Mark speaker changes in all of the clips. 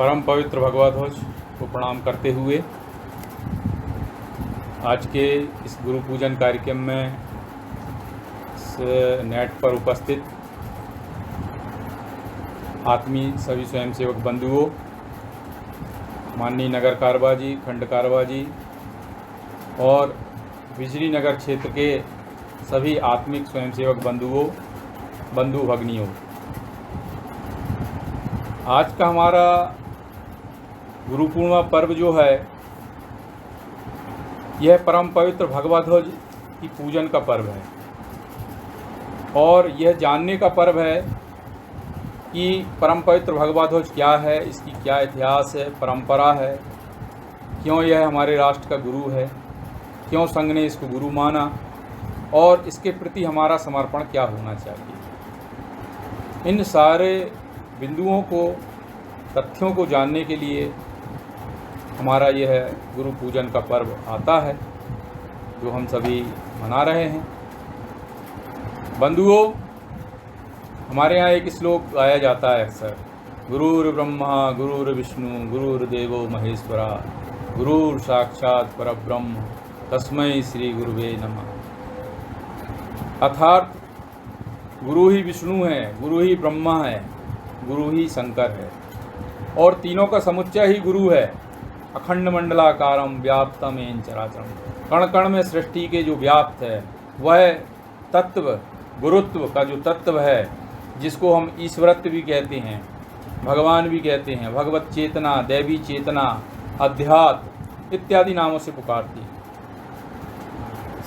Speaker 1: परम पवित्र भगवा ध्वज को प्रणाम करते हुए आज के इस गुरु पूजन कार्यक्रम में नेट पर उपस्थित आत्मीय सभी स्वयंसेवक बंधुओं, माननीय नगर कारवा जी, खंड कारवा जी और बिजली नगर क्षेत्र के सभी आत्मिक स्वयंसेवक बंधु भगनियों, आज का हमारा गुरु पूर्णिमा पर्व जो है यह परम पवित्र भगवा ध्वज की पूजन का पर्व है और यह जानने का पर्व है कि परम पवित्र भगवा ध्वज क्या है, इसकी क्या इतिहास है, परंपरा है, क्यों यह हमारे राष्ट्र का गुरु है, क्यों संघ ने इसको गुरु माना और इसके प्रति हमारा समर्पण क्या होना चाहिए। इन सारे बिंदुओं को, तथ्यों को जानने के लिए हमारा यह गुरु पूजन का पर्व आता है जो हम सभी मना रहे हैं। बंधुओं, हमारे यहाँ एक श्लोक गाया जाता है अक्सर, गुरुर् ब्रह्मा गुरुर् विष्णु गुरुर्देवो महेश्वरा गुरुर् साक्षात् परब्रह्म तस्मै श्री गुरुवे नमः। अर्थात गुरु ही विष्णु है, गुरु ही ब्रह्मा है, गुरु ही शंकर है और तीनों का समुच्चय ही गुरु है। अखंड मंडलाकारम व्याप्तम येन चराचरम, कण कण में सृष्टि के जो व्याप्त है वह तत्व, गुरुत्व का जो तत्व है, जिसको हम ईश्वरत्व भी कहते हैं, भगवान भी कहते हैं, भगवत चेतना, दैवी चेतना, अध्यात्म इत्यादि नामों से पुकारती है।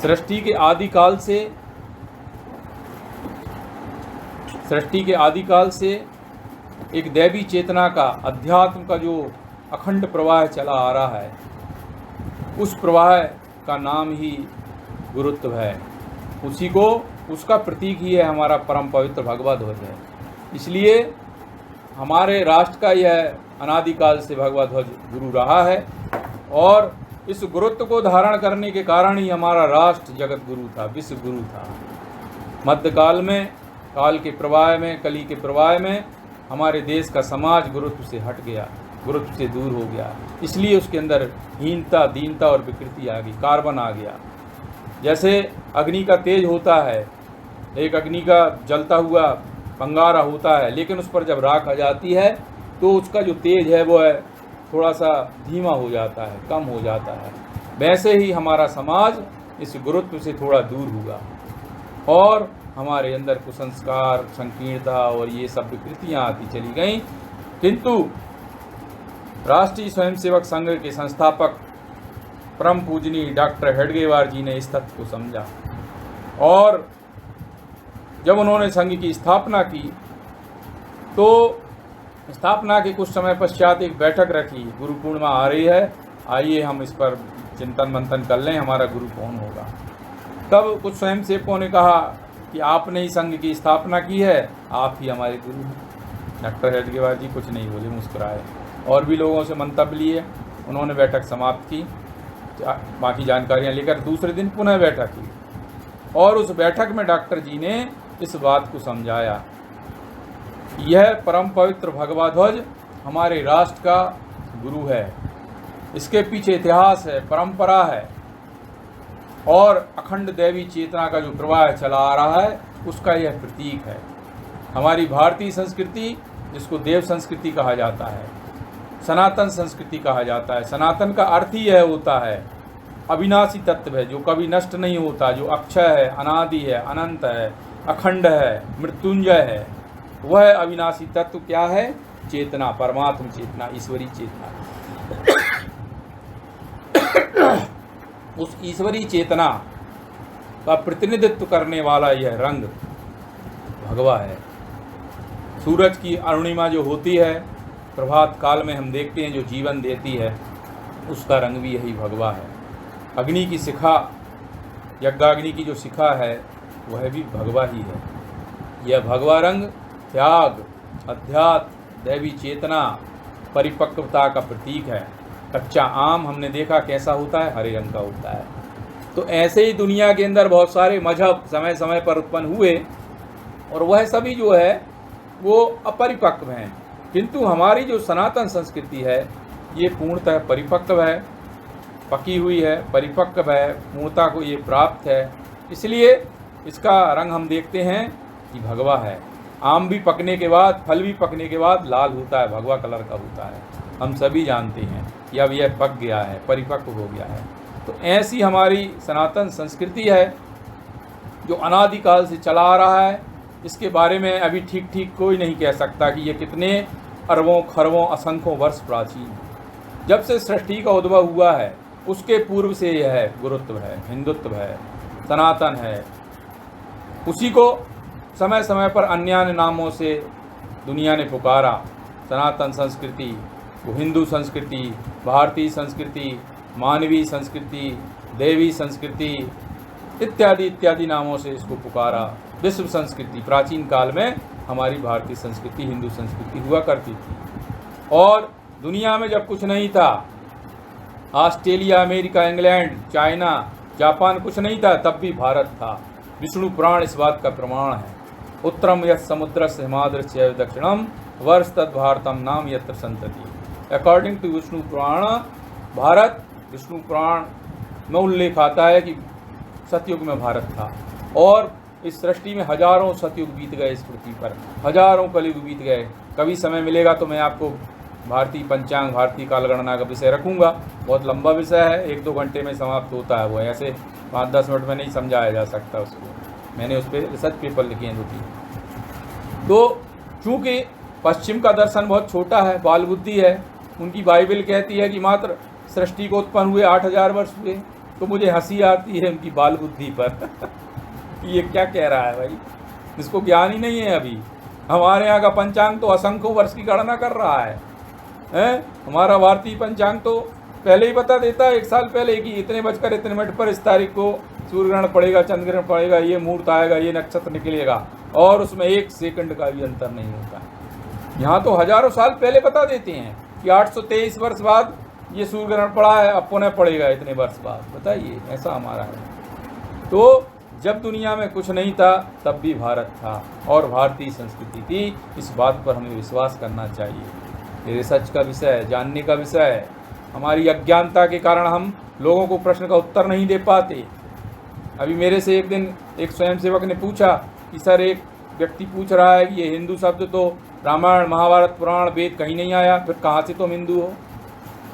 Speaker 1: सृष्टि के आदिकाल से एक दैवी चेतना का, अध्यात्म का जो अखंड प्रवाह चला आ रहा है, उस प्रवाह का नाम ही गुरुत्व है। उसका प्रतीक ही है हमारा परम पवित्र भगवा ध्वज है। इसलिए हमारे राष्ट्र का यह अनादिकाल से भगवा ध्वज गुरु रहा है और इस गुरुत्व को धारण करने के कारण ही हमारा राष्ट्र जगत गुरु था, विश्व गुरु था। मध्यकाल में, काल के प्रवाह में, कली के प्रवाह में हमारे देश का समाज गुरुत्व से हट गया, गुरुत्व से दूर हो गया। इसलिए उसके अंदर हीनता, दीनता और विकृति आ गई, कार्बन आ गया। जैसे अग्नि का तेज होता है, एक अग्नि का जलता हुआ अंगारा होता है, लेकिन उस पर जब राख आ जाती है तो उसका जो तेज है वो है थोड़ा सा धीमा हो जाता है, कम हो जाता है। वैसे ही हमारा समाज इस गुरुत्व से थोड़ा दूर हुआ और हमारे अंदर कुसंस्कार, संकीर्णता और ये सब विकृतियाँ आती चली गईं। किंतु राष्ट्रीय स्वयंसेवक संघ के संस्थापक परम पूजनीय डॉक्टर हेडगेवार जी ने इस तथ्य को समझा और जब उन्होंने संघ की स्थापना की तो स्थापना के कुछ समय पश्चात एक बैठक रखी, गुरु पूर्णिमा आ रही है, आइए हम इस पर चिंतन मंथन कर लें, हमारा गुरु कौन होगा। तब कुछ स्वयंसेवकों ने कहा कि आपने ही संघ की स्थापना की है, आप ही हमारे गुरु हैं। डॉक्टर हेडगेवार जी कुछ नहीं बोले, मुस्कुराए और भी लोगों से मंतव्य लिए। उन्होंने बैठक समाप्त की, बाकी जानकारियां लेकर दूसरे दिन पुनः बैठक की और उस बैठक में डॉक्टर जी ने इस बात को समझाया, यह परम पवित्र भगवा ध्वज हमारे राष्ट्र का गुरु है, इसके पीछे इतिहास है, परंपरा है और अखंड दैवी चेतना का जो प्रवाह चला आ रहा है उसका यह प्रतीक है। हमारी भारतीय संस्कृति, जिसको देव संस्कृति कहा जाता है, सनातन संस्कृति कहा जाता है। सनातन का अर्थ ही यह होता है अविनाशी तत्व है, जो कभी नष्ट नहीं होता, जो अक्षय है, अनादि है, अनंत है, अखंड है, मृत्युंजय है। वह अविनाशी तत्व क्या है? चेतना, परमात्म चेतना, ईश्वरी चेतना। उस ईश्वरी चेतना का प्रतिनिधित्व करने वाला यह रंग भगवा है। सूरज की अरुणिमा जो होती है प्रभात काल में हम देखते हैं, जो जीवन देती है, उसका रंग भी यही भगवा है। अग्नि की शिखा, यज्ञाग्नि की जो शिखा है वह भी भगवा ही है। यह भगवा रंग त्याग, अध्यात्म, दैवी चेतना, परिपक्वता का प्रतीक है। कच्चा आम हमने देखा कैसा होता है, हरे रंग का होता है। तो ऐसे ही दुनिया के अंदर बहुत सारे मजहब समय समय पर उत्पन्न हुए और वह सभी जो है वो अपरिपक्व हैं, किंतु हमारी जो सनातन संस्कृति है ये पूर्णतः परिपक्व है, पकी हुई है, परिपक्व है, पूर्णता को ये प्राप्त है। इसलिए इसका रंग हम देखते हैं कि भगवा है। आम भी पकने के बाद, फल भी पकने के बाद लाल होता है, भगवा कलर का होता है। हम सभी जानते हैं कि अब यह पक गया है, परिपक्व हो गया है। तो ऐसी हमारी सनातन संस्कृति है जो अनादिकाल से चला आ रहा है। इसके बारे में अभी ठीक ठीक कोई नहीं कह सकता कि ये कितने अरबों खरबों असंख्यों वर्ष प्राचीन। जब से सृष्टि का उद्भव हुआ है उसके पूर्व से यह है, गुरुत्व है, हिंदुत्व है, सनातन है। उसी को समय समय पर अन्य नामों से दुनिया ने पुकारा। सनातन संस्कृति, वो हिंदू संस्कृति, भारतीय संस्कृति, मानवीय संस्कृति, देवी संस्कृति इत्यादि इत्यादि नामों से इसको पुकारा। विश्व संस्कृति, प्राचीन काल में हमारी भारतीय संस्कृति, हिंदू संस्कृति हुआ करती थी। और दुनिया में जब कुछ नहीं था, Australia, America, England, China, Japan कुछ नहीं था, तब भी भारत था। विष्णु पुराण इस बात का प्रमाण है। उत्तरम यत् समुद्रस्य हिमाद्रस्य दक्षिणम वर्ष तद भारतम नाम यत्र संतति। अकॉर्डिंग टू विष्णु पुराण, भारत विष्णु पुराण में उल्लेख आता है कि सतयुग में भारत था। और इस सृष्टि में हजारों सतयुग बीत गए, इस पृथ्वी पर हजारों कलयुग बीत गए। कभी समय मिलेगा तो मैं आपको भारतीय पंचांग, भारतीय कालगणना का विषय रखूंगा। बहुत लंबा विषय है, 1-2 घंटे में समाप्त होता है वो, ऐसे 5-10 मिनट में नहीं समझाया जा सकता उसको। मैंने उस पर रिसर्च पेपर लिखे हैं 2-3। तो चूँकि पश्चिम का दर्शन बहुत छोटा है, बाल बुद्धि है, उनकी बाइबल कहती है कि मात्र सृष्टि को उत्पन्न हुए 8000 वर्ष हुए। तो मुझे हंसी आती है उनकी बाल बुद्धि पर ये क्या कह रहा है भाई, इसको ज्ञान ही नहीं है अभी। हमारे यहाँ का पंचांग तो असंख्यों वर्ष की गणना कर रहा है। हमारा भारतीय पंचांग तो पहले ही बता देता है 1 साल पहले कि इतने बजकर इतने मिनट पर इस तारीख को सूर्य ग्रहण पड़ेगा, चंद्र ग्रहण पड़ेगा, ये मुहूर्त आएगा, ये नक्षत्र निकलेगा, और उसमें 1 सेकंड का भी अंतर नहीं होता है। यहाँ तो हजारों साल पहले बता देते हैं कि 823 वर्ष बाद ये सूर्य ग्रहण पड़ा है, अब पुनः पड़ेगा इतने वर्ष बाद। बताइए, ऐसा हमारा है। तो जब दुनिया में कुछ नहीं था तब भी भारत था और भारतीय संस्कृति थी। इस बात पर हमें विश्वास करना चाहिए। ये रिसर्च का विषय है, जानने का विषय है। हमारी अज्ञानता के कारण हम लोगों को प्रश्न का उत्तर नहीं दे पाते। अभी मेरे से एक दिन एक स्वयंसेवक ने पूछा कि सर, एक व्यक्ति पूछ रहा है कि ये हिंदू शब्द तो रामायण, महाभारत, पुराण, वेद कहीं नहीं आया, फिर कहाँ से तुम हिंदू हो?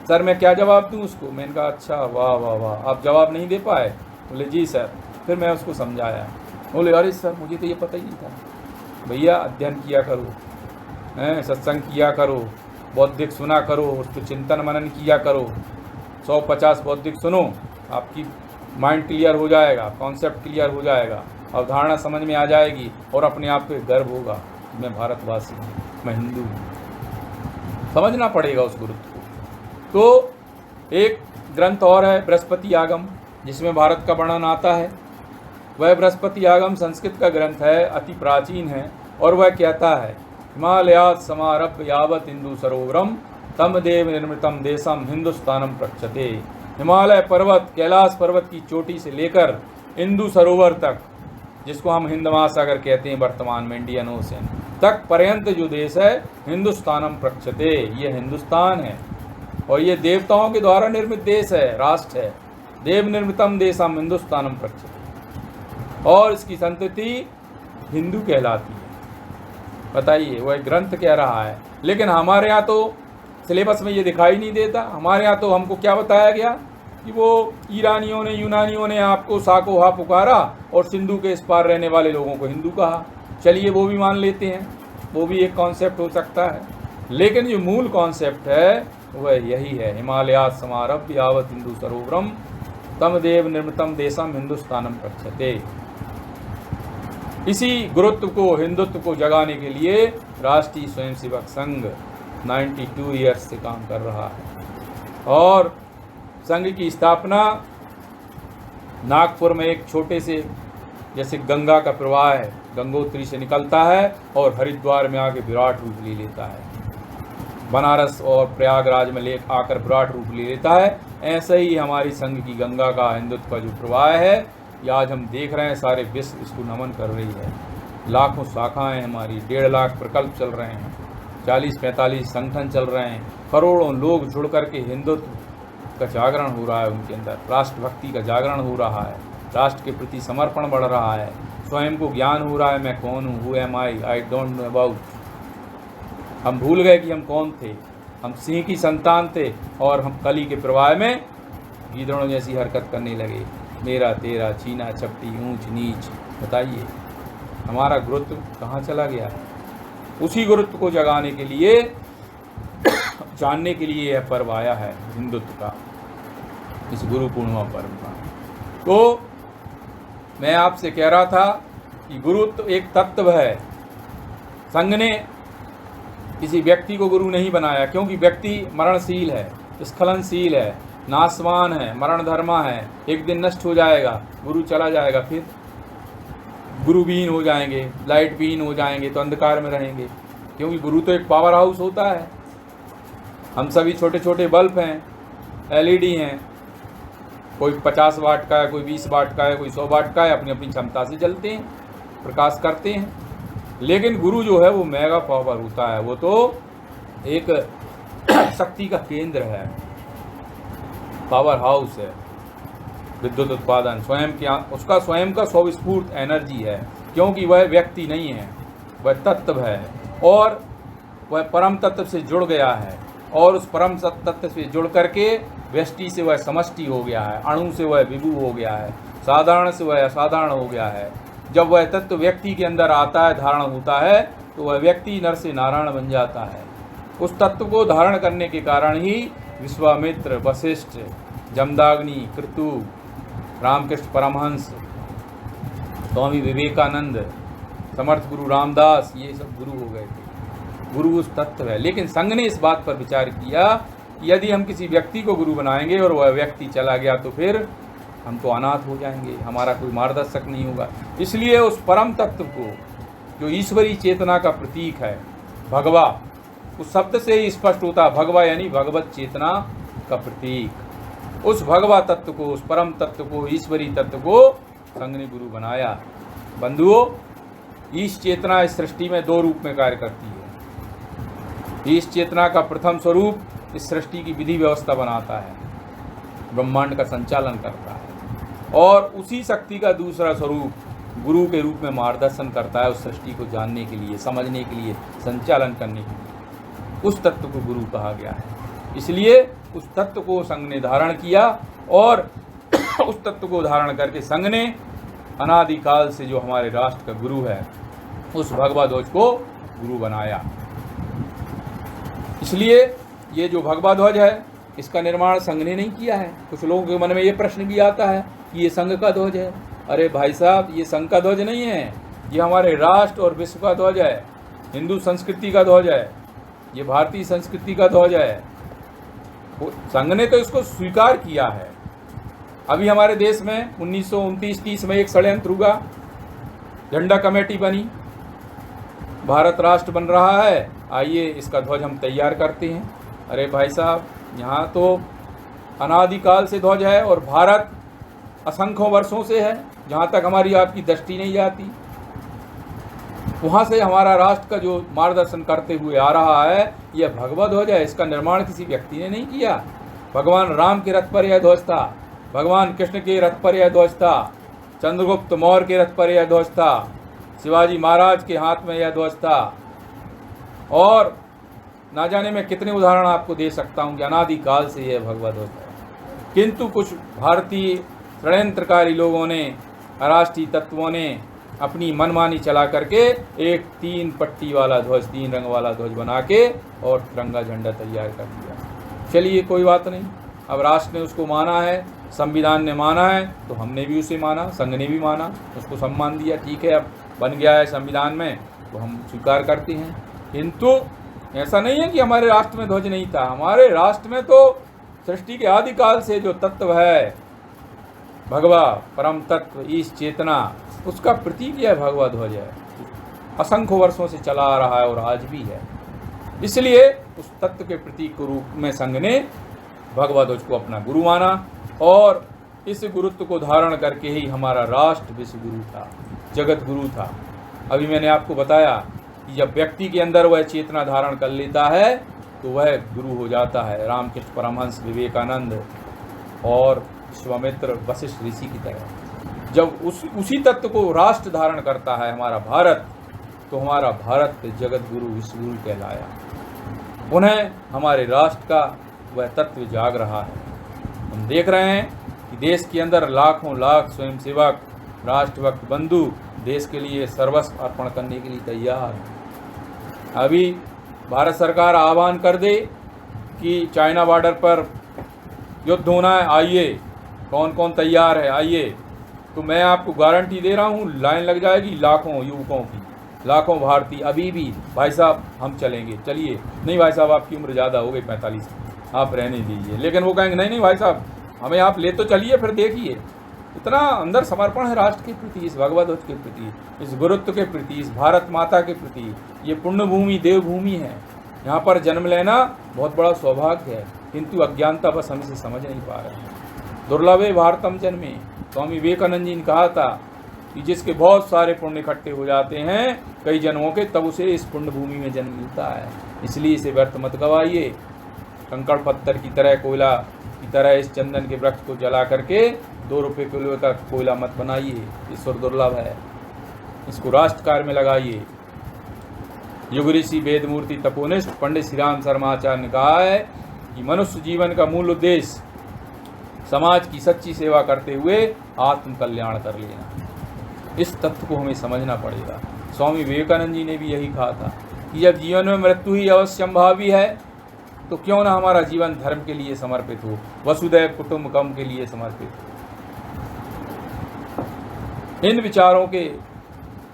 Speaker 1: सर मैं क्या जवाब दूँ उसको? मैंने कहा अच्छा, वाह वाह वाह, आप जवाब नहीं दे पाए? बोले जी सर। फिर मैं उसको समझाया। बोले अरे सर, मुझे तो ये पता ही नहीं था। भैया अध्ययन किया करो, सत्संग किया करो, बौद्धिक सुना करो, उस पर चिंतन मनन किया करो। 150 बौद्धिक सुनो, आपकी माइंड क्लियर हो जाएगा, कॉन्सेप्ट क्लियर हो जाएगा, अवधारणा समझ में आ जाएगी और अपने आप पे गर्व होगा, मैं भारतवासी हूँ, मैं हिंदू हूँ। समझना पड़ेगा उस गुरुत्व को। तो एक ग्रंथ और है बृहस्पति आगम, जिसमें भारत का वर्णन आता है। वह बृहस्पति आगम संस्कृत का ग्रंथ है, अति प्राचीन है, और वह कहता है हिमालयात् समारभ्य यावत् हिंदू सरोवरम तम देव निर्मितम देशम हिंदुस्तानम प्रक्षते। हिमालय पर्वत, कैलाश पर्वत की चोटी से लेकर हिंदू सरोवर तक, जिसको हम हिंद महासागर कहते हैं वर्तमान में, इंडियन ओशन तक पर्यंत जो देश है, हिंदुस्तानम प्रक्षते, ये हिंदुस्तान है। और ये देवताओं के द्वारा निर्मित देश है, राष्ट्र है। देव निर्मितम देशम हिंदुस्तानम प्रक्षते, और इसकी संतति हिंदू कहलाती है। बताइए, वह ग्रंथ कह रहा है। लेकिन हमारे यहाँ तो सिलेबस में ये दिखाई नहीं देता। हमारे यहाँ तो हमको क्या बताया गया कि वो ईरानियों ने, यूनानियों ने आपको साकोहा पुकारा और सिंधु के इस पार रहने वाले लोगों को हिंदू कहा। चलिए वो भी मान लेते हैं, वो भी एक कॉन्सेप्ट हो सकता है। लेकिन जो मूल कॉन्सेप्ट है वह यही है, हिमालयात् समारभ्य यावत् हिंदू सरोवरम तम देव निर्मितम देशम हिंदुस्तानम प्रक्षते। इसी गुरुत्व को, हिंदुत्व को जगाने के लिए राष्ट्रीय स्वयंसेवक संघ 92 ईयर्स से काम कर रहा है। और संघ की स्थापना नागपुर में एक छोटे से, जैसे गंगा का प्रवाह है, गंगोत्री से निकलता है और हरिद्वार में आके विराट रूप ले लेता है, बनारस और प्रयागराज में ले आकर विराट रूप ले लेता है। ऐसे ही हमारी संघ की गंगा का, हिंदुत्व का जो प्रवाह है, ये आज हम देख रहे हैं, सारे विश्व इसको नमन कर रही है। लाखों शाखाएं हमारी, 1.5 लाख प्रकल्प चल रहे हैं, 40-45 संगठन चल रहे हैं, करोड़ों लोग जुड़ करके हिंदुत्व का जागरण हो रहा है, उनके अंदर राष्ट्रभक्ति का जागरण हो रहा है, राष्ट्र के प्रति समर्पण बढ़ रहा है, स्वयं को ज्ञान हो रहा है मैं कौन हूँ, who am I don't know about. हम भूल गए कि हम कौन थे, हम सिंह की संतान थे और हम कली के प्रवाह में गीदड़ों जैसी हरकत करने लगे, मेरा तेरा, छीना चपटी, ऊंच नीच। बताइए हमारा गुरुत्व कहाँ चला गया? उसी गुरुत्व को जगाने के लिए, जानने के लिए यह पर्व आया है हिंदुत्व का, इस गुरु पूर्णिमा पर्व का। तो मैं आपसे कह रहा था कि गुरुत्व एक तत्व है। संघ ने किसी व्यक्ति को गुरु नहीं बनाया, क्योंकि व्यक्ति मरणशील है, स्खलनशील है, नाशवान है, मरण धर्मा है, एक दिन नष्ट हो जाएगा, गुरु चला जाएगा, फिर गुरुविहीन हो जाएंगे, लाइट विहीन हो जाएंगे, तो अंधकार में रहेंगे। क्योंकि गुरु तो एक पावर हाउस होता है। हम सभी छोटे छोटे बल्ब हैं, LED हैं, कोई 50 वाट का है, कोई 20 वाट का है, कोई 100 वाट का है, अपनी अपनी क्षमता से जलते हैं, प्रकाश करते हैं। लेकिन गुरु जो है वो मेगा पावर होता है, वो तो एक शक्ति का केंद्र है, पावर हाउस है, विद्युत उत्पादन स्वयं क्या, उसका स्वयं का स्वस्फूर्त एनर्जी है, क्योंकि वह व्यक्ति नहीं है, वह तत्व है और वह परम तत्व से जुड़ गया है, और उस परम तत्व से जुड़ करके व्यष्टि से वह समष्टि हो गया है, अणु से वह विभु हो गया है, साधारण से वह असाधारण हो गया है। जब वह तत्व व्यक्ति के अंदर आता है, धारण होता है, तो वह व्यक्ति नर से नारायण बन जाता है। उस तत्व को धारण करने के कारण ही विश्वामित्र, वशिष्ठ, जमदाग्नि, कृतु, रामकृष्ण परमहंस, स्वामी विवेकानंद, समर्थ गुरु रामदास, ये सब गुरु हो गए थे। गुरु उस तत्व है। लेकिन संघ ने इस बात पर विचार किया कि यदि हम किसी व्यक्ति को गुरु बनाएंगे और वह व्यक्ति चला गया तो फिर हम तो अनाथ हो जाएंगे, हमारा कोई मार्गदर्शक नहीं होगा। इसलिए उस परम तत्व को, जो ईश्वरी चेतना का प्रतीक है, भगवा, उस शब्द से ही स्पष्ट होता है, भगवा यानी भगवत चेतना का प्रतीक। उस भगवा तत्व को, उस परम तत्व को, ईश्वरी तत्व को संघ ने गुरु बनाया। बंधुओं, ईश चेतना इस सृष्टि में 2 रूप में कार्य करती है। ईश चेतना का प्रथम स्वरूप इस सृष्टि की विधि व्यवस्था बनाता है, ब्रह्मांड का संचालन करता है, और उसी शक्ति का दूसरा स्वरूप गुरु के रूप में मार्गदर्शन करता है, उस सृष्टि को जानने के लिए, समझने के लिए, संचालन करने के लिए। उस तत्व को गुरु कहा गया है। इसलिए उस तत्व को संघ ने धारण किया, और उस तत्व को धारण करके संघ ने अनादिकाल से जो हमारे राष्ट्र का गुरु है, उस भगवा ध्वज को गुरु बनाया। इसलिए ये जो भगवा ध्वज है, इसका निर्माण संघ ने नहीं किया है। कुछ लोगों के मन में ये प्रश्न भी आता है कि ये संघ का ध्वज है। अरे भाई साहब, ये संघ का ध्वज नहीं है, ये हमारे राष्ट्र और विश्व का ध्वज है, हिंदू संस्कृति का ध्वज है, ये भारतीय संस्कृति का ध्वज है। संघ ने तो इसको स्वीकार किया है। अभी हमारे देश में 1929-30 में एक षड्यंत्र हुआ, झंडा कमेटी बनी, भारत राष्ट्र बन रहा है, आइए इसका ध्वज हम तैयार करते हैं। अरे भाई साहब, यहाँ तो अनादिकाल से ध्वज है और भारत असंख्यों वर्षों से है, जहाँ तक हमारी आपकी दृष्टि नहीं जाती, वहाँ से हमारा राष्ट्र का जो मार्गदर्शन करते हुए आ रहा है, यह भगवा ध्वज है। इसका निर्माण किसी व्यक्ति ने नहीं किया। भगवान राम के रथ पर यह ध्वज था, भगवान कृष्ण के रथ पर यह ध्वज था, चंद्रगुप्त मौर्य के रथ पर यह ध्वज था, शिवाजी महाराज के हाथ में यह ध्वज था, और ना जाने मैं कितने उदाहरण आपको दे सकता हूँ कि अनादिकाल से यह भगवा ध्वज है। किंतु कुछ भारतीय षड्यंत्रकारी लोगों ने, राष्ट्रीय तत्वों ने अपनी मनमानी चला करके एक 3 पट्टी वाला ध्वज, 3 रंग वाला ध्वज बना के और तिरंगा झंडा तैयार कर दिया। चलिए कोई बात नहीं, अब राष्ट्र ने उसको माना है, संविधान ने माना है, तो हमने भी उसे माना, संघ ने भी माना, उसको सम्मान दिया। ठीक है, अब बन गया है संविधान में तो हम स्वीकार करते हैं। किंतु ऐसा नहीं है कि हमारे राष्ट्र में ध्वज नहीं था। हमारे राष्ट्र में तो सृष्टि के आदिकाल से जो तत्व है, भगवा परम तत्व, ईश चेतना, उसका प्रतीक यह भगवा ध्वज है। असंख्य वर्षों से चला आ रहा है और आज भी है। इसलिए उस तत्व के प्रतीक के रूप में संघ ने भगवा ध्वज को अपना गुरु माना, और इस गुरुत्व को धारण करके ही हमारा राष्ट्र विश्व गुरु था, जगत गुरु था। अभी मैंने आपको बताया कि जब व्यक्ति के अंदर वह चेतना धारण कर लेता है तो वह गुरु हो जाता है। रामकृष्ण परमहंस, विवेकानंद और विश्वामित्र, वशिष्ठ ऋषि की तरह जब उसी तत्व को राष्ट्र धारण करता है हमारा भारत, तो हमारा भारत जगत गुरु विश्व गुरु कहलाया। उन्हें हमारे राष्ट्र का वह तत्व जाग रहा है। हम देख रहे हैं कि देश के अंदर लाखों लाख स्वयंसेवक, राष्ट्रभक्त बंधु देश के लिए सर्वस्व अर्पण करने के लिए तैयार हैं। अभी भारत सरकार आह्वान कर दे कि चाइना बॉर्डर पर युद्ध होना है, आइए, कौन कौन तैयार है आइए, तो मैं आपको गारंटी दे रहा हूँ लाइन लग जाएगी लाखों युवकों की, लाखों भारतीय। अभी भी भाई साहब हम चलेंगे, चलिए, नहीं भाई साहब आपकी उम्र ज़्यादा हो गई 45, आप रहने दीजिए। लेकिन वो कहेंगे नहीं नहीं भाई साहब हमें आप ले तो चलिए, फिर देखिए। इतना अंदर समर्पण है राष्ट्र के प्रति, इस भगवत ध्वज के प्रति, इस गुरुत्व के प्रति, इस भारत माता के प्रति। ये पुण्य भूमि, देवभूमि है। यहाँ पर जन्म लेना बहुत बड़ा सौभाग्य है, किंतु अज्ञानता बस हम इसे समझ नहीं पा रहे हैं। दुर्लभे भारतम जन्मे। स्वामी विवेकानंद जी ने कहा था कि जिसके बहुत सारे पुण्य इकट्ठे हो जाते हैं कई जन्मों के, तब उसे इस पुण्य भूमि में जन्म मिलता है। इसलिए इसे व्यर्थ मत गवाइए। कंकड़ पत्थर की तरह, कोयला की तरह इस चंदन के वृक्ष को जला करके 2 रुपये किलो का कोयला मत बनाइए। ईश्वर दुर्लभ है, इसको राष्ट्र कार्य में लगाइए। युग ऋषि वेदमूर्ति तपोनिष्ठ पंडित श्री राम शर्माचार्य ने कहा है कि मनुष्य जीवन का मूल उद्देश्य समाज की सच्ची सेवा करते हुए आत्म कल्याण कर लेना। इस तत्व को हमें समझना पड़ेगा। स्वामी विवेकानंद जी ने भी यही कहा था कि जब जीवन में मृत्यु ही अवश्यंभावी है तो क्यों ना हमारा जीवन धर्म के लिए समर्पित हो, वसुदैव कुटुंबकम के लिए समर्पित हो। इन विचारों के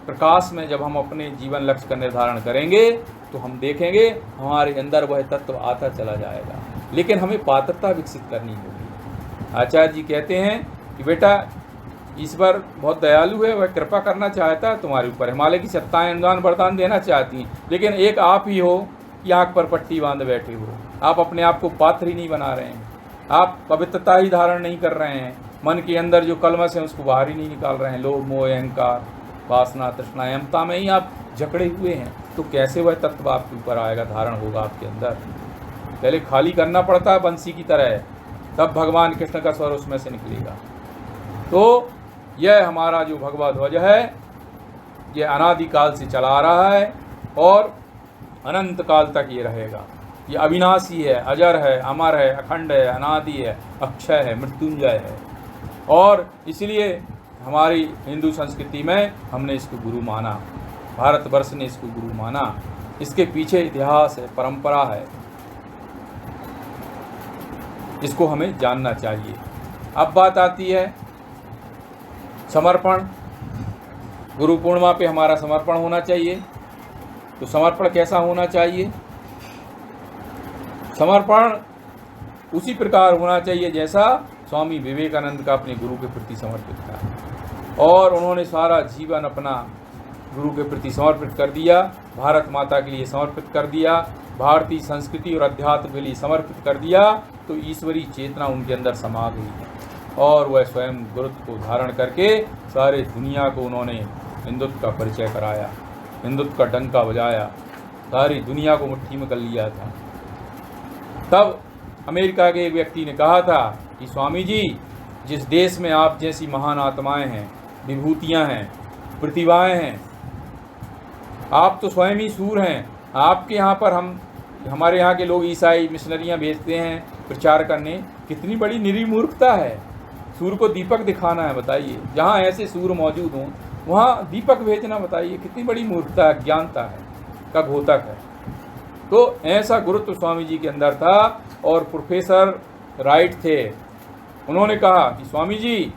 Speaker 1: प्रकाश में जब हम अपने जीवन लक्ष्य का निर्धारण करेंगे तो हम देखेंगे हमारे अंदर वह तत्व आता चला जाएगा। लेकिन हमें पात्रता विकसित करनी होगी। आचार्य जी कहते हैं कि बेटा ईश्वर बहुत दयालु है, वह कृपा करना चाहता है तुम्हारे ऊपर, हिमालय की सत्ताएं अनुदान वरदान देना चाहती हैं, लेकिन एक आप ही हो कि आँख पर पट्टी बांध बैठे हो। आप अपने आप को पात्र ही नहीं बना रहे हैं, आप पवित्रता ही धारण नहीं कर रहे हैं, मन के अंदर जो कलमश है उसको बाहर ही नहीं निकाल रहे हैं। लोभ मोह अहंकार वासना तृष्णा अहमता में ही आप जकड़े हुए हैं, तो कैसे वह तत्व आपके ऊपर आएगा, धारण होगा आपके अंदर। पहले खाली करना पड़ता है बंसी की तरह, तब भगवान कृष्ण का स्वर उसमें से निकलेगा। तो यह हमारा जो भगवा ध्वज है ये अनादिकाल से चला आ रहा है और अनंत काल तक ये रहेगा। ये अविनाशी है, अजर है, अमर है, अखंड है, अनादि है, अक्षय है, मृत्युंजय है। और इसलिए हमारी हिंदू संस्कृति में हमने इसको गुरु माना, भारतवर्ष ने इसको गुरु माना। इसके पीछे इतिहास है, परंपरा है, इसको हमें जानना चाहिए। अब बात आती है समर्पण। गुरु पूर्णिमा पे हमारा समर्पण होना चाहिए। तो समर्पण कैसा होना चाहिए? समर्पण उसी प्रकार होना चाहिए जैसा स्वामी विवेकानंद का अपने गुरु के प्रति समर्पित था, और उन्होंने सारा जीवन अपना गुरु के प्रति समर्पित कर दिया, भारत माता के लिए समर्पित कर दिया, भारतीय संस्कृति और अध्यात्म के लिए समर्पित कर दिया। तो ईश्वरीय चेतना उनके अंदर समा गई और वह स्वयं गुरुत्व को धारण करके सारे दुनिया को उन्होंने हिंदुत्व का परिचय कराया, हिंदुत्व का डंका बजाया, सारी दुनिया को मुट्ठी में कर लिया था। तब अमेरिका के एक व्यक्ति ने कहा था कि स्वामी जी, जिस देश में आप जैसी महान आत्माएं हैं, विभूतियां हैं, प्रतिभाएं हैं, आप तो स्वयं ही सूर हैं। आपके यहाँ पर हमारे यहाँ के लोग ईसाई मिशनरियाँ भेजते हैं प्रचार करने, कितनी बड़ी निरी मूर्खता है। सूर को दीपक दिखाना है, बताइए। जहाँ ऐसे सूर मौजूद हों वहाँ दीपक भेजना, बताइए कितनी बड़ी मूर्खता है, अज्ञानता है, का घोतक है। तो ऐसा गुरुत्व स्वामी जी के अंदर था। और प्रोफेसर राइट थे, उन्होंने कहा कि स्वामी जी,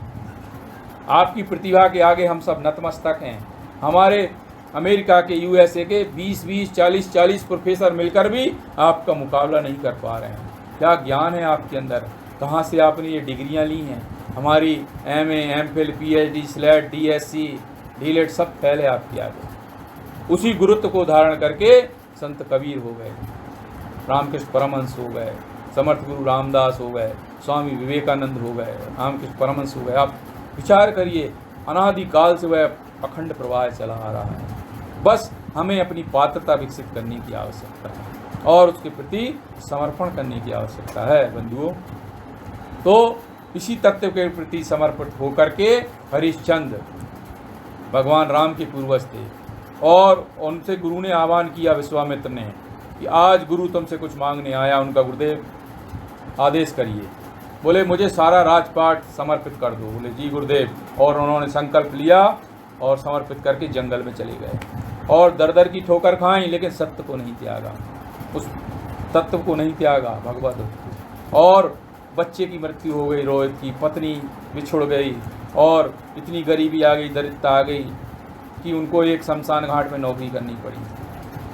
Speaker 1: आपकी प्रतिभा के आगे हम सब नतमस्तक हैं। हमारे अमेरिका के, यूएसए के 20-20, 40-40 प्रोफेसर मिलकर भी आपका मुकाबला नहीं कर पा रहे हैं। क्या ज्ञान है आपके अंदर, कहाँ से आपने ये डिग्रियां ली हैं? हमारी MA, MPhil, PhD, SLET, DSc, DLitt सब फैले आपके आगे। उसी गुरुत्व को धारण करके संत कबीर हो गए, रामकृष्ण परमहंस हो गए, समर्थ गुरु रामदास हो गए, स्वामी विवेकानंद हो गए, रामकृष्ण परमहंस हो गए। आप विचार करिए, अनादिकाल से वह अखंड प्रवाह चला आ रहा है। बस हमें अपनी पात्रता विकसित करने की आवश्यकता है और उसके प्रति समर्पण करने की आवश्यकता है बंधुओं। तो इसी तत्व के प्रति समर्पित होकर के हरिश्चंद्र भगवान राम के पूर्वज थे और उनसे गुरु ने आह्वान किया विश्वामित्र ने कि आज गुरु तुमसे कुछ मांगने आया। उनका गुरुदेव आदेश करिए। बोले मुझे सारा राजपाट समर्पित कर दो। बोले जी गुरुदेव। और उन्होंने संकल्प लिया और समर्पित करके जंगल में चले गए और दर दर की ठोकर खाई, लेकिन सत्य को नहीं त्यागा, उस तत्व को नहीं त्यागा भगवत। और बच्चे की मृत्यु हो गई, रोहित की पत्नी बिछुड़ गई और इतनी गरीबी आ गई, दरिद्रता आ गई कि उनको एक शमशान घाट में नौकरी करनी पड़ी,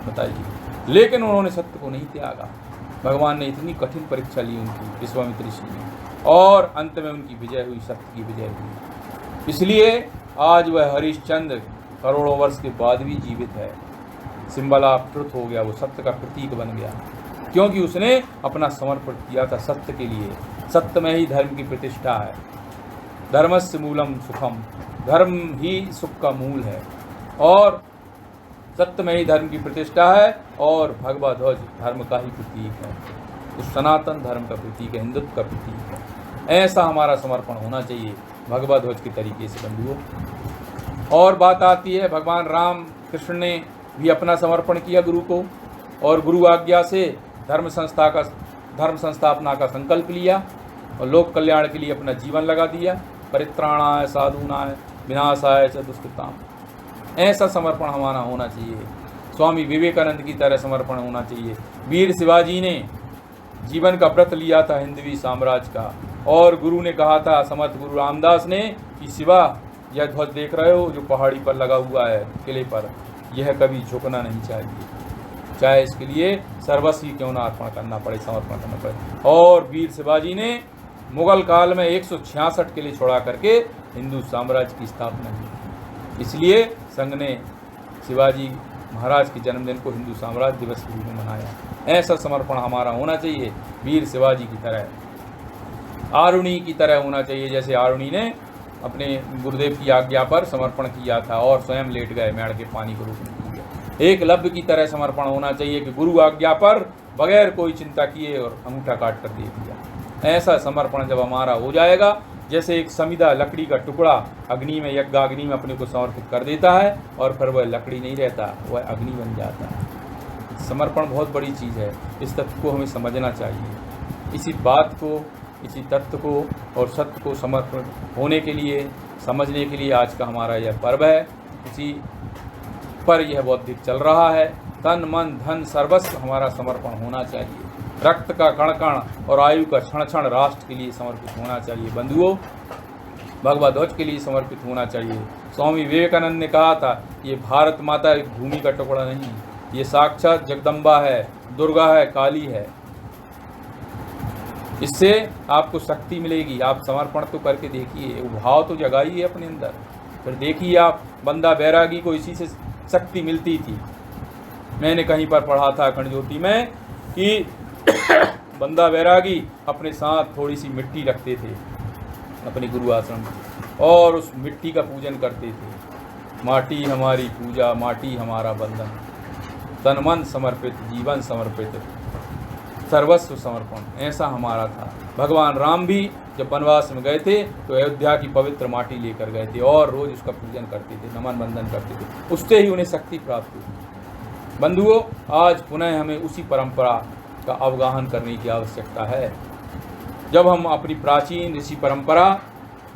Speaker 1: बताइए। लेकिन उन्होंने सत्य को नहीं त्यागा। भगवान ने इतनी कठिन परीक्षा ली उनकी, विश्वामित्र ऋषि ने, और अंत में उनकी विजय हुई, सत्य की विजय हुई। इसलिए आज वह हरिश्चंद्र करोड़ों वर्ष के बाद भी जीवित है। सिंबल ऑफ ट्रुथ हो गया, वो सत्य का प्रतीक बन गया, क्योंकि उसने अपना समर्पण किया था सत्य के लिए। सत्य में ही धर्म की प्रतिष्ठा है। धर्मस्य मूलम सुखम, धर्म ही सुख का मूल है और सत्य में ही धर्म की प्रतिष्ठा है। और भगवा ध्वज धर्म का ही प्रतीक है, उस सनातन धर्म का प्रतीक है, हिंदुत्व का प्रतीक है। ऐसा हमारा समर्पण होना चाहिए भगवा ध्वज के तरीके से बंधुओं। और बात आती है, भगवान राम कृष्ण ने भी अपना समर्पण किया गुरु को और गुरु आज्ञा से धर्म संस्थापना का संकल्प लिया और लोक कल्याण के लिए अपना जीवन लगा दिया। परित्राणाय साधूनाय विनाशाय च दुष्कृताम, ऐसा समर्पण हमारा होना चाहिए। स्वामी विवेकानंद की तरह समर्पण होना चाहिए। वीर शिवाजी ने जीवन का व्रत लिया था हिंदवी साम्राज्य का, और गुरु ने कहा था, समर्थ गुरु रामदास ने, कि शिवा यह ध्वज देख रहे हो जो पहाड़ी पर लगा हुआ है किले पर, यह कभी झुकना नहीं चाहिए, चाहे इसके लिए सर्वस्व क्यों ना अर्पण करना पड़े, समर्पण करना पड़े। और वीर शिवाजी ने मुगल काल में 166 किले छोड़ा करके हिंदू साम्राज्य की स्थापना की। इसलिए संघ ने शिवाजी महाराज के जन्मदिन को हिंदू साम्राज्य दिवस के रूप में मनाया। ऐसा समर्पण हमारा होना चाहिए, वीर शिवाजी की तरह, आरुणि की तरह होना चाहिए। जैसे आरुणि ने अपने गुरुदेव की आज्ञा पर समर्पण किया था और स्वयं लेट गए मेड़ के पानी को रोकने के लिए। एकलव्य की तरह समर्पण होना चाहिए कि गुरु आज्ञा पर बगैर कोई चिंता किए और अंगूठा काट कर दे दिया। ऐसा समर्पण जब हमारा हो जाएगा, जैसे एक समिधा लकड़ी का टुकड़ा अग्नि में, यज्ञाग्नि में अपने को समर्पित कर देता है और फिर वह लकड़ी नहीं रहता, वह अग्नि बन जाता है। समर्पण बहुत बड़ी चीज़ है, इस तत्व को हमें समझना चाहिए। इसी बात को, इसी तत्व को और सत्य को समर्पण होने के लिए, समझने के लिए आज का हमारा यह पर्व है। इसी पर यह बौद्धिक चल रहा है। तन मन धन सर्वस्व हमारा समर्पण होना चाहिए। रक्त का कण कण और आयु का क्षण क्षण राष्ट्र के लिए समर्पित होना चाहिए बंधुओं, भगवा ध्वज के लिए समर्पित होना चाहिए। स्वामी विवेकानंद ने कहा था, ये भारत माता एक भूमि का टुकड़ा नहीं, ये साक्षात जगदम्बा है, दुर्गा है, काली है। इससे आपको शक्ति मिलेगी। आप समर्पण तो करके देखिए, वो भाव तो जगाइए अपने अंदर, फिर देखिए आप। बंदा बैरागी को इसी से शक्ति मिलती थी। मैंने कहीं पर पढ़ा था अखंड ज्योति में कि बंदा बैरागी अपने साथ थोड़ी सी मिट्टी रखते थे अपने गुरु आश्रम में और उस मिट्टी का पूजन करते थे। माटी हमारी पूजा, माटी हमारा बंधन, तन मन समर्पित, जीवन समर्पित, सर्वस्व समर्पण, ऐसा हमारा था। भगवान राम भी जब वनवास में गए थे तो अयोध्या की पवित्र माटी लेकर गए थे और रोज उसका पूजन करते थे, नमन बंदन करते थे। उससे ही उन्हें शक्ति प्राप्त हुई। बंधुओं, आज पुनः हमें उसी परंपरा का अवगाहन करने की आवश्यकता है। जब हम अपनी प्राचीन ऋषि परंपरा,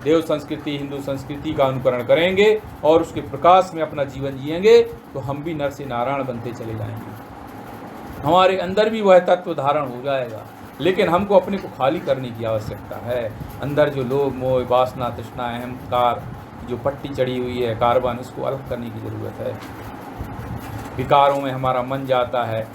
Speaker 1: देव संस्कृति, हिंदू संस्कृति का अनुकरण करेंगे और उसके प्रकाश में अपना जीवन जिएंगे तो हम भी नर से नारायण बनते चले जाएंगे। हमारे अंदर भी वह तत्व धारण हो जाएगा, लेकिन हमको अपने को खाली करने की आवश्यकता है। अंदर जो लोभ, मोह, वासना, तृष्णा, अहंकार जो पट्टी चढ़ी हुई है, कार्बन, इसको अलग करने की ज़रूरत है। विकारों में हमारा मन जाता है,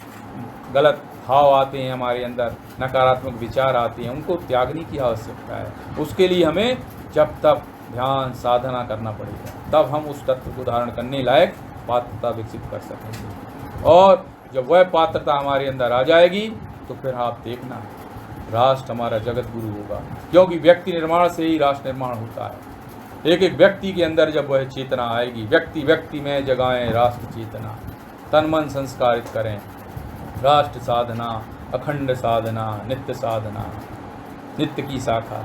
Speaker 1: गलत भाव आते हैं हमारे अंदर, नकारात्मक विचार आते हैं, उनको त्यागने की आवश्यकता है। उसके लिए हमें जब तब ध्यान साधना करना पड़ेगा, तब हम उस तत्व को धारण करने लायक पात्रता विकसित कर सकेंगे। और जब वह पात्रता हमारे अंदर आ जाएगी तो फिर आप देखना, राष्ट्र हमारा जगत गुरु होगा, क्योंकि व्यक्ति निर्माण से ही राष्ट्र निर्माण होता है। एक एक व्यक्ति के अंदर जब वह चेतना आएगी, व्यक्ति व्यक्ति में जगाएं राष्ट्र चेतना, तन मन संस्कारित करें। राष्ट्र साधना, अखंड साधना, नित्य साधना, नित्य की शाखा,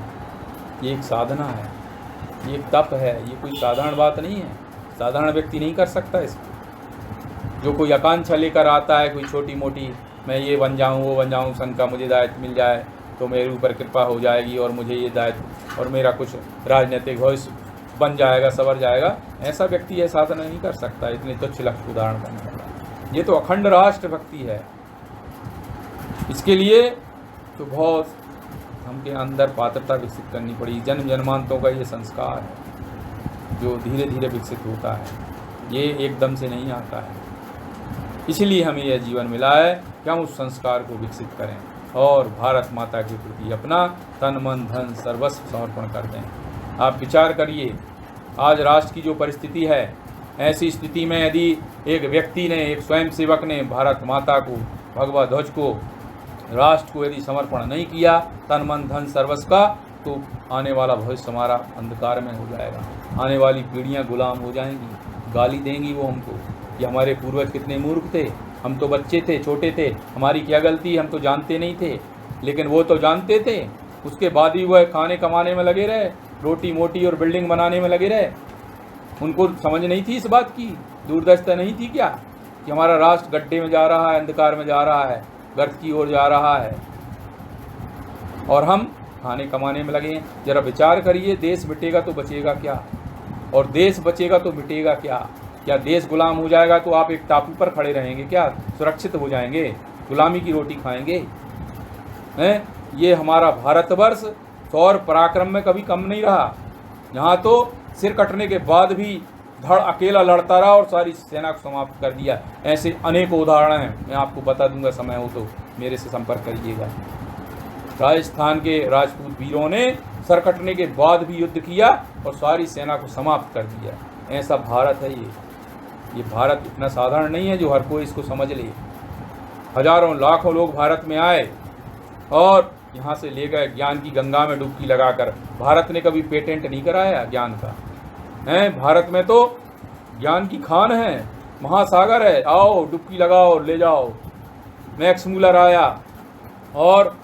Speaker 1: ये एक साधना है, ये एक तप है, ये कोई साधारण बात नहीं है। साधारण व्यक्ति नहीं कर सकता इसको। जो कोई आकांक्षा लेकर आता है, कोई छोटी मोटी, मैं ये बन जाऊँ, वो बन जाऊँ, संघ का मुझे दायित्व मिल जाए तो मेरे ऊपर कृपा हो जाएगी और मुझे ये दायित्व और मेरा कुछ राजनीतिक भविष्य बन जाएगा, संवर जाएगा, ऐसा व्यक्ति यह साधना नहीं कर सकता। इतने तुच्छ लक्ष्य उदाहरण करने वाला, ये तो अखंड राष्ट्र भक्ति है। इसके लिए तो बहुत हमके अंदर पात्रता विकसित करनी पड़ी। जन्म जन्मांतों का ये संस्कार है जो धीरे धीरे विकसित होता है, ये एकदम से नहीं आता है। इसलिए हमें यह जीवन मिला है कि हम उस संस्कार को विकसित करें और भारत माता के प्रति अपना तन मन धन सर्वस्व समर्पण कर दें। आप विचार करिए, आज राष्ट्र की जो परिस्थिति है, ऐसी स्थिति में यदि एक व्यक्ति ने, एक स्वयंसेवक ने भारत माता को, भगवा ध्वज को, राष्ट्र को यदि समर्पण नहीं किया तन मन धन सर्वस्व का, तो आने वाला भविष्य हमारा अंधकार में हो जाएगा। आने वाली पीढ़ियां गुलाम हो जाएंगी, गाली देंगी वो हमको कि हमारे पूर्वज कितने मूर्ख थे, हम तो बच्चे थे, छोटे थे, हमारी क्या गलती, हम तो जानते नहीं थे। लेकिन वो तो जानते थे, उसके बाद भी वह खाने कमाने में लगे रहे, रोटी मोटी और बिल्डिंग बनाने में लगे रहे। उनको समझ नहीं थी इस बात की, दूरदर्शिता नहीं थी क्या कि हमारा राष्ट्र गड्ढे में जा रहा है, अंधकार में जा रहा है, गर्त की ओर जा रहा है और हम खाने कमाने में लगे हैं। जरा विचार करिए, देश मिटेगा तो बचेगा क्या, और देश बचेगा तो मिटेगा क्या? क्या देश गुलाम हो जाएगा तो आप एक टापू पर खड़े रहेंगे क्या? सुरक्षित हो जाएंगे? गुलामी की रोटी खाएंगे? हैं? ये हमारा भारतवर्ष सौर पराक्रम में कभी कम नहीं रहा। यहाँ तो सिर कटने के बाद भी धड़ अकेला लड़ता रहा और सारी सेना को समाप्त कर दिया। ऐसे अनेकों उदाहरण हैं, मैं आपको बता दूंगा, समय हो तो मेरे से संपर्क करिएगा। राजस्थान के राजपूत वीरों ने सर कटने के बाद भी युद्ध किया और सारी सेना को समाप्त कर दिया। ऐसा भारत है ये भारत इतना साधारण नहीं है जो हर कोई इसको समझ ले। हजारों लाखों लोग भारत में आए और यहाँ से ले गए ज्ञान की गंगा में डुबकी लगाकर। भारत ने कभी पेटेंट नहीं कराया ज्ञान का, है? भारत में तो ज्ञान की खान है, महासागर है, आओ डुबकी लगाओ, ले जाओ। मैक्स मूलर आया और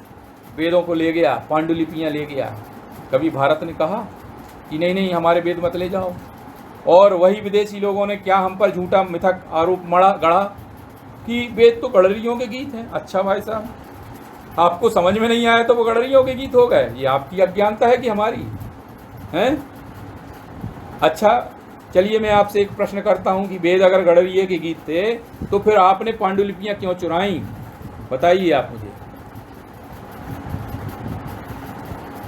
Speaker 1: वेदों को ले गया, पांडुलिपियाँ ले गया। कभी भारत ने कहा कि नहीं नहीं हमारे वेद मत ले जाओ? और वही विदेशी लोगों ने क्या हम पर झूठा मिथक आरोप गढ़ा कि वेद तो गडरियों के गीत हैं। अच्छा भाई साहब, आपको समझ में नहीं आया तो वो गडरियों के गीत हो गए? ये आपकी अज्ञानता है कि हमारी हैं? अच्छा चलिए मैं आपसे एक प्रश्न करता हूं कि वेद अगर गडरिये के गीत थे तो फिर आपने पांडुलिपियां क्यों चुराई? बताइए आप मुझे।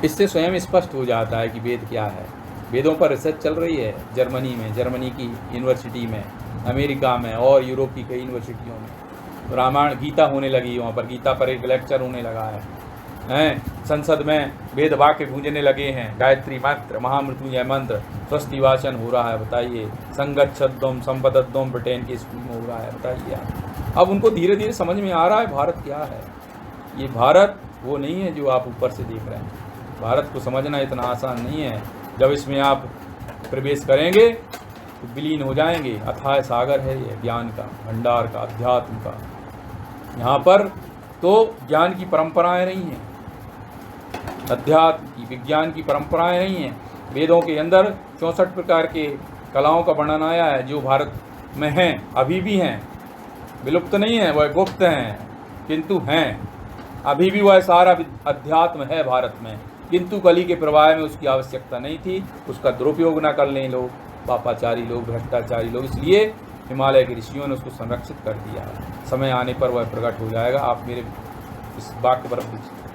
Speaker 1: इससे स्वयं स्पष्ट हो जाता है कि वेद क्या है। वेदों पर रिसर्च चल रही है जर्मनी में, जर्मनी की यूनिवर्सिटी में, अमेरिका में और यूरोप की कई यूनिवर्सिटियों में। रामायण गीता होने लगी, वहाँ पर गीता पर एक लेक्चर होने लगा है। संसद में वेद वाक्य गूंजने लगे हैं, गायत्री मंत्र, महामृत्युंजय मंत्र, स्वस्ति वाचन हो रहा है। बताइए, संगच्छद्वम संपदद्वम ब्रिटेन के स्कूल में हो रहा है। बताइए आप। अब उनको धीरे धीरे समझ में आ रहा है भारत क्या है। ये भारत वो नहीं है जो आप ऊपर से देख रहे हैं। भारत को समझना इतना आसान नहीं है। जब इसमें आप प्रवेश करेंगे तो विलीन हो जाएंगे। अथाह सागर है ये, ज्ञान का भंडार का, अध्यात्म का। यहाँ पर तो ज्ञान की परंपराएं नहीं हैं, अध्यात्म की, विज्ञान की परंपराएं नहीं हैं। वेदों के अंदर 64 प्रकार के कलाओं का वर्णन आया है जो भारत में हैं, अभी भी हैं, विलुप्त नहीं है, वह गुप्त हैं किंतु हैं। अभी भी वह सारा अध्यात्म है भारत में, किंतु कली के प्रवाह में उसकी आवश्यकता नहीं थी। उसका दुरुपयोग ना कर लें लोग, पापाचारी लोग, भ्रष्टाचारी लोग। इसलिए हिमालय के ऋषियों ने उसको संरक्षित कर दिया है। समय आने पर वह प्रकट हो जाएगा। आप मेरे इस वाक्य पर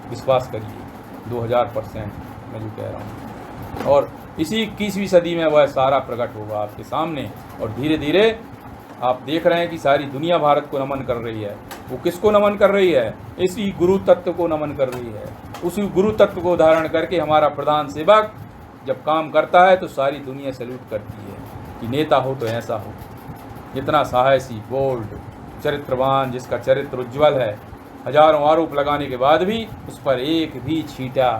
Speaker 1: विश्वास करिए, 2000% मैं जो कह रहा हूँ। और इसी 21वीं सदी में वह सारा प्रकट होगा आपके सामने। और धीरे धीरे आप देख रहे हैं कि सारी दुनिया भारत को नमन कर रही है। वो किसको नमन कर रही है? इसी गुरु तत्व को नमन कर रही है। उसी गुरु तत्व को धारण करके हमारा प्रधान सेवक जब काम करता है तो सारी दुनिया सैल्यूट करती है कि नेता हो तो ऐसा हो। इतना साहसी, बोल्ड, चरित्रवान, जिसका चरित्र उज्ज्वल है। हजारों आरोप लगाने के बाद भी उस पर एक भी छींटा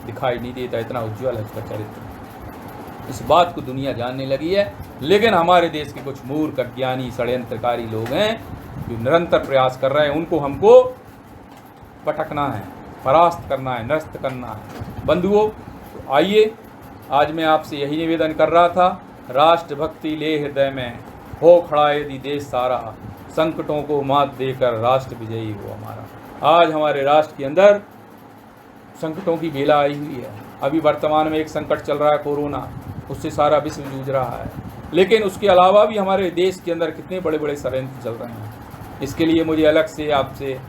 Speaker 1: दिखाई नहीं देता, इतना उज्ज्वल है उसका चरित्र। इस बात को दुनिया जानने लगी है। लेकिन हमारे देश के कुछ मूर्ख अज्ञानी षड्यंत्रकारी लोग हैं जो निरंतर प्रयास कर रहे हैं, उनको हमको पटकना है, परास्त करना है, नष्ट करना है। बंधुओं, तो आइए आज मैं आपसे यही निवेदन कर रहा था, राष्ट्रभक्ति ले हृदय में, हो खड़ा यदि देश सारा, संकटों को मात देकर राष्ट्र विजयी हो हमारा। आज हमारे राष्ट्र के अंदर संकटों की बेला आई हुई है। अभी वर्तमान में एक संकट चल रहा है कोरोना, उससे सारा विश्व जूझ रहा है। लेकिन उसके अलावा भी हमारे देश के अंदर कितने बड़े बड़े षड्यंत्र चल रहे हैं। इसके लिए मुझे अलग से आपसे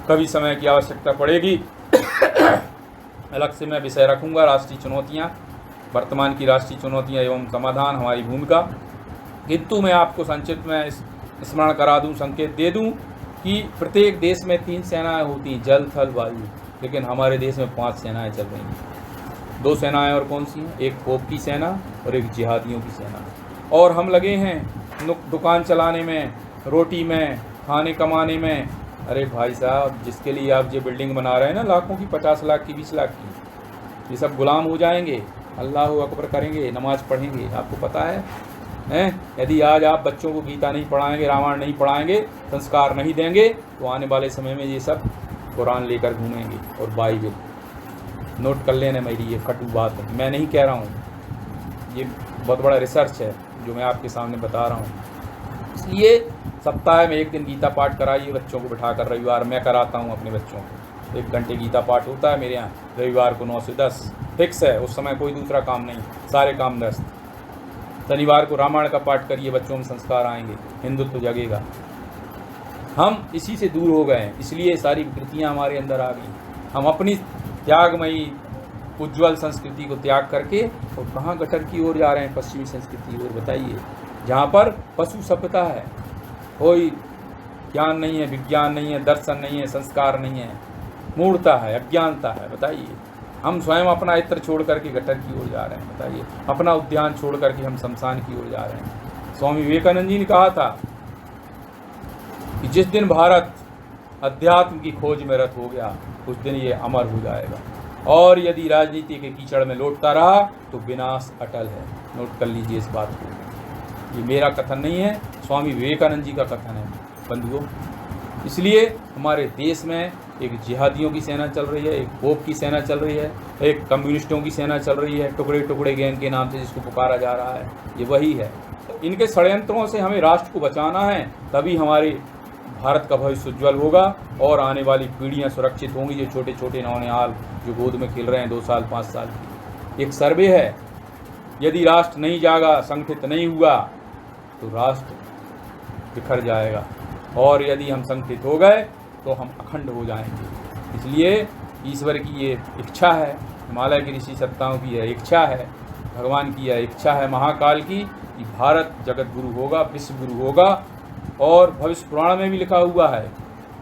Speaker 1: कभी समय की आवश्यकता पड़ेगी, अलग से मैं विषय रखूंगा, राष्ट्रीय चुनौतियां, वर्तमान की राष्ट्रीय चुनौतियां एवं समाधान, हमारी भूमिका। किंतु मैं आपको संक्षिप्त में स्मरण करा दूं, संकेत दे दूं कि प्रत्येक देश में 3 सेनाएं होती हैं, जल थल वायु, लेकिन हमारे देश में 5 सेनाएं चल रही हैं। 2 सेनाएं और कौन सी हैं? एक खौफ की सेना और एक जिहादियों की सेना। और हम लगे हैं दुकान चलाने में, रोटी में, खाने कमाने में। अरे भाई साहब, जिसके लिए आप ये बिल्डिंग बना रहे हैं ना, लाखों की, 50 लाख की, 20 लाख की, ये सब गुलाम हो जाएंगे, अल्लाह अकबर करेंगे, नमाज पढ़ेंगे। आपको पता है यदि आज आप बच्चों को गीता नहीं पढ़ाएंगे, रामायण नहीं पढ़ाएंगे, संस्कार नहीं देंगे, तो आने वाले समय में ये सब कुरान लेकर घूमेंगे और बाइबल। नोट कर लेना, मेरी ये कटु बात है, मैं नहीं कह रहा हूँ, ये बहुत बड़ा रिसर्च है जो मैं आपके सामने बता रहा हूँ। इसलिए सप्ताह में 1 दिन गीता पाठ कराइए बच्चों को बिठा कर। रविवार मैं कराता हूँ अपने बच्चों को, 1 घंटे गीता पाठ होता है मेरे यहाँ रविवार को 9 से 10 फिक्स है। उस समय कोई दूसरा काम नहीं, सारे काम व्यस्त। शनिवार को रामायण का पाठ करिए, बच्चों में संस्कार आएंगे, हिंदुत्व जगेगा। हम इसी से दूर हो गए हैं, इसलिए सारी विकृतियाँ हमारे अंदर आ गई। हम अपनी त्यागमयी उज्ज्वल संस्कृति को त्याग करके और कहाँ गटर की ओर जा रहे हैं, पश्चिमी संस्कृति की ओर। बताइए, जहाँ पर पशु सभ्यता है, कोई ज्ञान नहीं है, विज्ञान नहीं है, दर्शन नहीं है, संस्कार नहीं है, मूढ़ता है, अज्ञानता है। बताइए, हम स्वयं अपना इत्र छोड़ करके गटर की ओर जा रहे हैं। बताइए, अपना उद्यान छोड़ करके हम शमशान की ओर जा रहे हैं। स्वामी विवेकानंद जी ने कहा था कि जिस दिन भारत अध्यात्म की खोज में रत हो गया, उस दिन ये अमर हो जाएगा, और यदि राजनीति के कीचड़ में लौटता रहा तो विनाश अटल है। नोट कर लीजिए इस बात को, ये मेरा कथन नहीं है, स्वामी विवेकानंद जी का कथन है बंधुओं। इसलिए हमारे देश में एक जिहादियों की सेना चल रही है, एक पोप की सेना चल रही है, एक कम्युनिस्टों की सेना चल रही है, टुकड़े टुकड़े गैंग के नाम से जिसको पुकारा जा रहा है, ये वही है। इनके षड्यंत्रों से हमें राष्ट्र को बचाना है, तभी हमारे भारत का भविष्य उज्ज्वल होगा और आने वाली पीढ़ियां सुरक्षित होंगी। जो छोटे छोटे नौनिहाल जो गोद में खेल रहे हैं 2 साल 5 साल की, एक सर्वे है, यदि राष्ट्र नहीं जागा, संगठित नहीं हुआ, तो राष्ट्र बिखर जाएगा, और यदि हम संगठित हो गए तो हम अखंड हो जाएंगे। इसलिए ईश्वर की ये इच्छा है, हिमालय की ऋषि सत्ताओं की यह इच्छा है, भगवान की यह इच्छा है महाकाल की, कि भारत जगत गुरु होगा, विश्व गुरु होगा। और भविष्य पुराण में भी लिखा हुआ है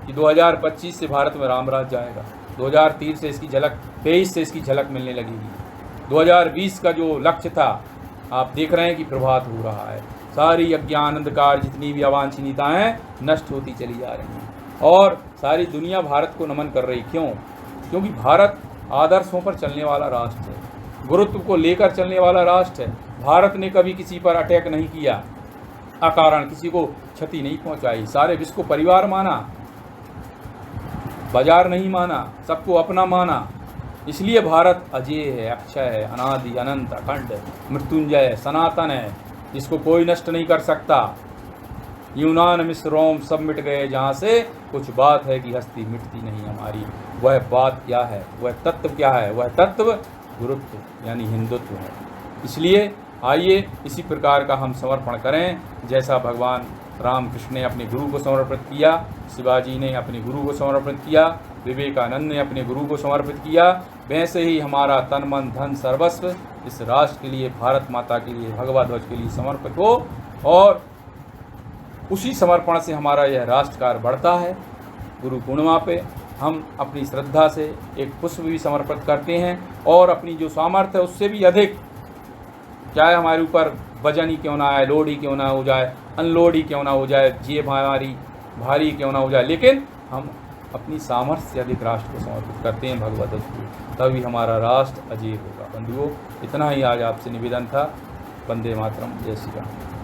Speaker 1: कि 2025 से भारत में राम राज्य आएगा। 2023 से इसकी झलक, 23 से इसकी झलक मिलने लगेगी। 2020 का जो लक्ष्य था, आप देख रहे हैं कि प्रभात हो रहा है। सारी अज्ञान अंधकार, जितनी भी अवांछनीयताएं हैं, नष्ट होती चली जा रही हैं, और सारी दुनिया भारत को नमन कर रही। क्यों? क्योंकि भारत आदर्शों पर चलने वाला राष्ट्र है, गुरुत्व को लेकर चलने वाला राष्ट्र है। भारत ने कभी किसी पर अटैक नहीं किया, अकारण किसी को क्षति नहीं पहुंचाई, सारे विश्व को परिवार माना, बाजार नहीं माना, सबको अपना माना। इसलिए भारत अजेय है, अक्षय है, अनादि अनंत अखंड, मृत्युंजय, सनातन है, जिसको कोई नष्ट नहीं कर सकता। यूनान मिस्र रोम सब मिट गए जहाँ से, कुछ बात है कि हस्ती मिटती नहीं हमारी। वह बात क्या है, वह तत्व क्या है? वह तत्व गुरुत्व यानी हिंदुत्व है। इसलिए आइए इसी प्रकार का हम समर्पण करें, जैसा भगवान रामकृष्ण ने अपने गुरु को समर्पित किया, शिवाजी ने अपने गुरु को समर्पित किया, विवेकानंद ने अपने गुरु को समर्पित किया, वैसे ही हमारा तन मन धन सर्वस्व इस राष्ट्र के लिए, भारत माता के लिए, भगवा ध्वज के लिए समर्पित हो, और उसी समर्पण से हमारा यह राष्ट्र कार्य बढ़ता है। गुरु पूर्णिमा पे हम अपनी श्रद्धा से एक पुष्प भी समर्पित करते हैं, और अपनी जो सामर्थ्य है उससे भी अधिक, चाहे हमारे ऊपर वजन ही क्यों ना आए, लोड ही क्यों ना हो जाए, अनलोड ही क्यों ना हो जाए, जेब हमारी भारी क्यों ना हो जाए, लेकिन हम अपनी सामर्थ्य से अधिक राष्ट्र को समर्पित करते हैं भगवत को, तभी हमारा राष्ट्र अजेय होगा। बंधुओं, इतना ही आज आपसे निवेदन था। वंदे मातरम। जय श्री राम।